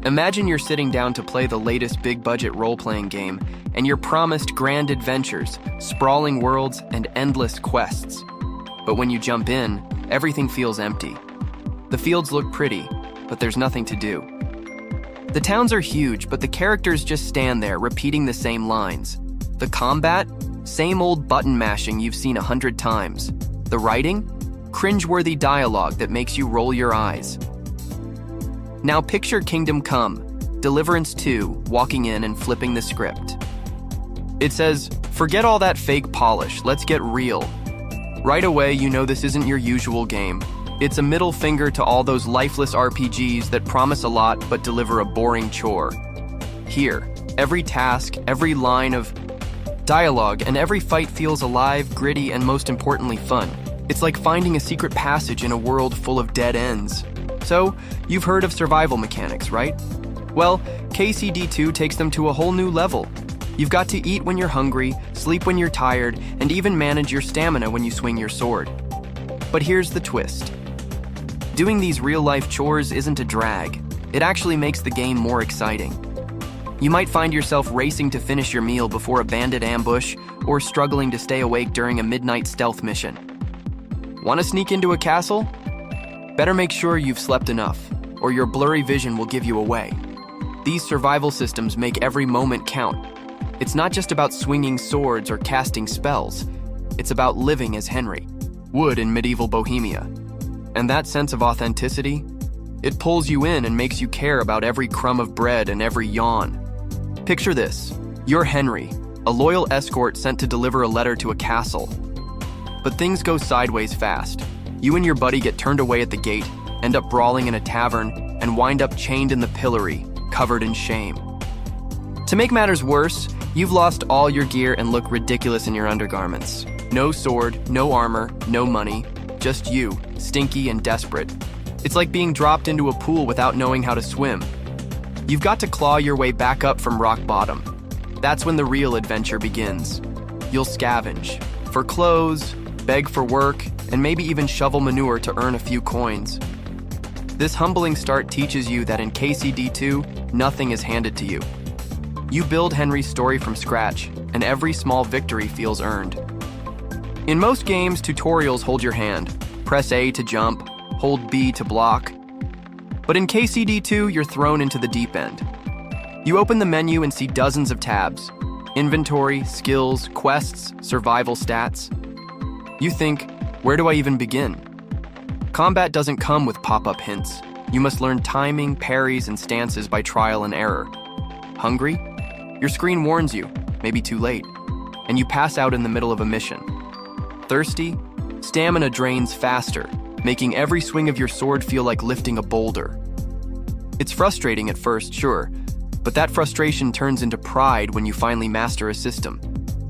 Imagine you're sitting down to play the latest big-budget role-playing game, and you're promised grand adventures, sprawling worlds, and endless quests. But when you jump in, everything feels empty. The fields look pretty, but there's nothing to do. The towns are huge, but the characters just stand there repeating the same lines. The combat? Same old button mashing you've seen 100 times. The writing? Cringeworthy dialogue that makes you roll your eyes. Now picture Kingdom Come, Deliverance 2, walking in and flipping the script. It says, "Forget all that fake polish, let's get real." Right away, you know this isn't your usual game. It's a middle finger to all those lifeless RPGs that promise a lot but deliver a boring chore. Here, every task, every line of dialogue, and every fight feels alive, gritty, and most importantly, fun. It's like finding a secret passage in a world full of dead ends. So, you've heard of survival mechanics, right? Well, KCD2 takes them to a whole new level. You've got to eat when you're hungry, sleep when you're tired, and even manage your stamina when you swing your sword. But here's the twist. Doing these real-life chores isn't a drag. It actually makes the game more exciting. You might find yourself racing to finish your meal before a bandit ambush, or struggling to stay awake during a midnight stealth mission. Want to sneak into a castle? Better make sure you've slept enough, or your blurry vision will give you away. These survival systems make every moment count. It's not just about swinging swords or casting spells. It's about living as Henry would in medieval Bohemia. And that sense of authenticity, it pulls you in and makes you care about every crumb of bread and every yawn. Picture this. You're Henry, a loyal escort sent to deliver a letter to a castle. But things go sideways fast. You and your buddy get turned away at the gate, end up brawling in a tavern, and wind up chained in the pillory, covered in shame. To make matters worse, you've lost all your gear and look ridiculous in your undergarments. No sword, no armor, no money, just you, stinky and desperate. It's like being dropped into a pool without knowing how to swim. You've got to claw your way back up from rock bottom. That's when the real adventure begins. You'll scavenge for clothes, beg for work, and maybe even shovel manure to earn a few coins. This humbling start teaches you that in KCD2, nothing is handed to you. You build Henry's story from scratch, and every small victory feels earned. In most games, tutorials hold your hand. Press A to jump, hold B to block. But in KCD2, you're thrown into the deep end. You open the menu and see dozens of tabs. Inventory, skills, quests, survival stats. You think, where do I even begin? Combat doesn't come with pop-up hints. You must learn timing, parries, and stances by trial and error. Hungry? Your screen warns you, maybe too late, and you pass out in the middle of a mission. Thirsty? Stamina drains faster, making every swing of your sword feel like lifting a boulder. It's frustrating at first, sure, but that frustration turns into pride when you finally master a system.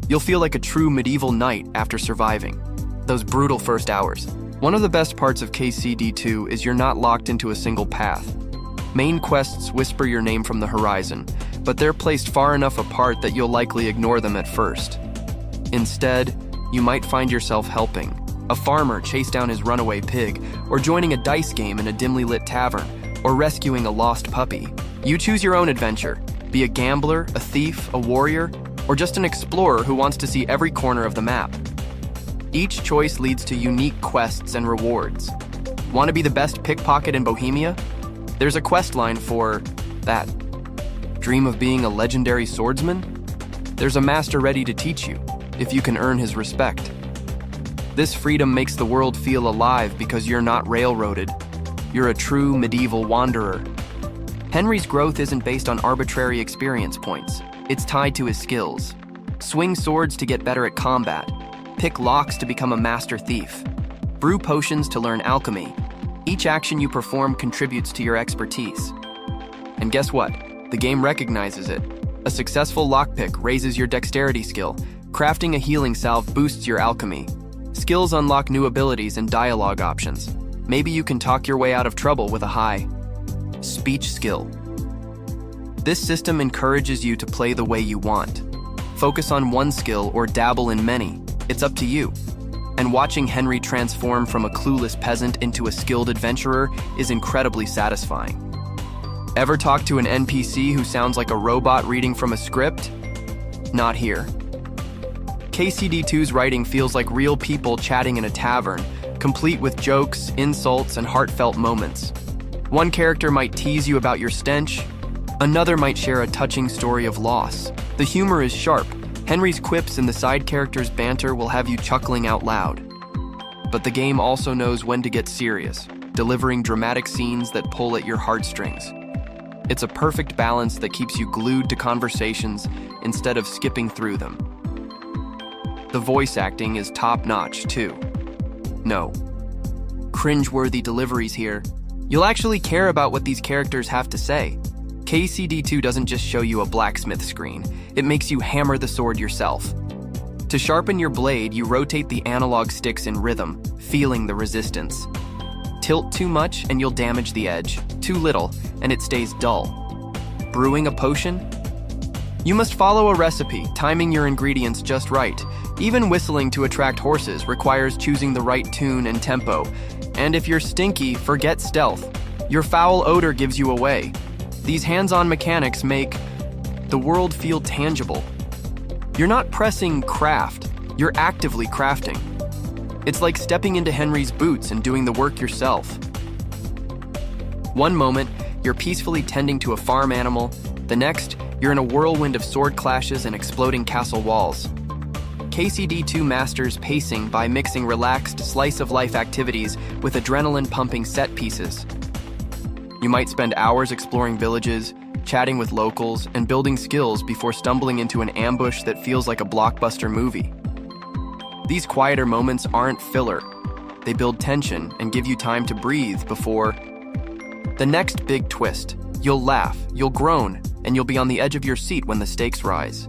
You'll feel like a true medieval knight after surviving. Those brutal first hours. One of the best parts of KCD2 is you're not locked into a single path. Main quests whisper your name from the horizon, but they're placed far enough apart that you'll likely ignore them at first. Instead, you might find yourself helping a farmer chase down his runaway pig, or joining a dice game in a dimly lit tavern, or rescuing a lost puppy. You choose your own adventure. Be a gambler, a thief, a warrior, or just an explorer who wants to see every corner of the map. Each choice leads to unique quests and rewards. Want to be the best pickpocket in Bohemia? There's a quest line for that. Dream of being a legendary swordsman? There's a master ready to teach you, if you can earn his respect. This freedom makes the world feel alive because you're not railroaded. You're a true medieval wanderer. Henry's growth isn't based on arbitrary experience points. It's tied to his skills. Swing swords to get better at combat. Pick locks to become a master thief. Brew potions to learn alchemy. Each action you perform contributes to your expertise. And guess what? The game recognizes it. A successful lockpick raises your dexterity skill. Crafting a healing salve boosts your alchemy. Skills unlock new abilities and dialogue options. Maybe you can talk your way out of trouble with a high speech skill. This system encourages you to play the way you want. Focus on one skill or dabble in many. It's up to you. And watching Henry transform from a clueless peasant into a skilled adventurer is incredibly satisfying. Ever talk to an NPC who sounds like a robot reading from a script? Not here. KCD2's writing feels like real people chatting in a tavern, complete with jokes, insults, and heartfelt moments. One character might tease you about your stench, another might share a touching story of loss. The humor is sharp. Henry's quips and the side characters' banter will have you chuckling out loud. But the game also knows when to get serious, delivering dramatic scenes that pull at your heartstrings. It's a perfect balance that keeps you glued to conversations instead of skipping through them. The voice acting is top-notch, too. No cringe-worthy deliveries here. You'll actually care about what these characters have to say. KCD2 doesn't just show you a blacksmith screen, it makes you hammer the sword yourself. To sharpen your blade, you rotate the analog sticks in rhythm, feeling the resistance. Tilt too much and you'll damage the edge, too little and it stays dull. Brewing a potion? You must follow a recipe, timing your ingredients just right. Even whistling to attract horses requires choosing the right tune and tempo. And if you're stinky, forget stealth. Your foul odor gives you away. These hands-on mechanics make the world feel tangible. You're not pressing craft, you're actively crafting. It's like stepping into Henry's boots and doing the work yourself. One moment, you're peacefully tending to a farm animal. The next, you're in a whirlwind of sword clashes and exploding castle walls. KCD2 masters pacing by mixing relaxed, slice-of-life activities with adrenaline-pumping set pieces. You might spend hours exploring villages, chatting with locals, and building skills before stumbling into an ambush that feels like a blockbuster movie. These quieter moments aren't filler. They build tension and give you time to breathe before the next big twist. You'll laugh, you'll groan, and you'll be on the edge of your seat when the stakes rise.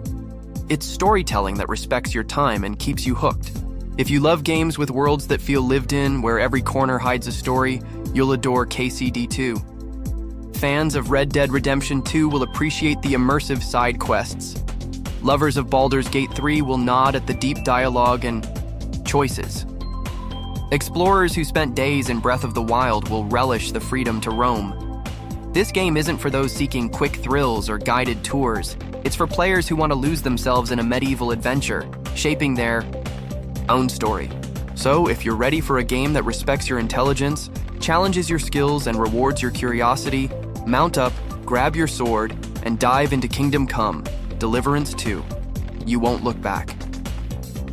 It's storytelling that respects your time and keeps you hooked. If you love games with worlds that feel lived in, where every corner hides a story, you'll adore KCD2. Fans of Red Dead Redemption 2 will appreciate the immersive side quests. Lovers of Baldur's Gate 3 will nod at the deep dialogue and choices. Explorers who spent days in Breath of the Wild will relish the freedom to roam. This game isn't for those seeking quick thrills or guided tours. It's for players who want to lose themselves in a medieval adventure, shaping their own story. So, if you're ready for a game that respects your intelligence, challenges your skills, and rewards your curiosity, mount up, grab your sword, and dive into Kingdom Come: Deliverance 2. You won't look back.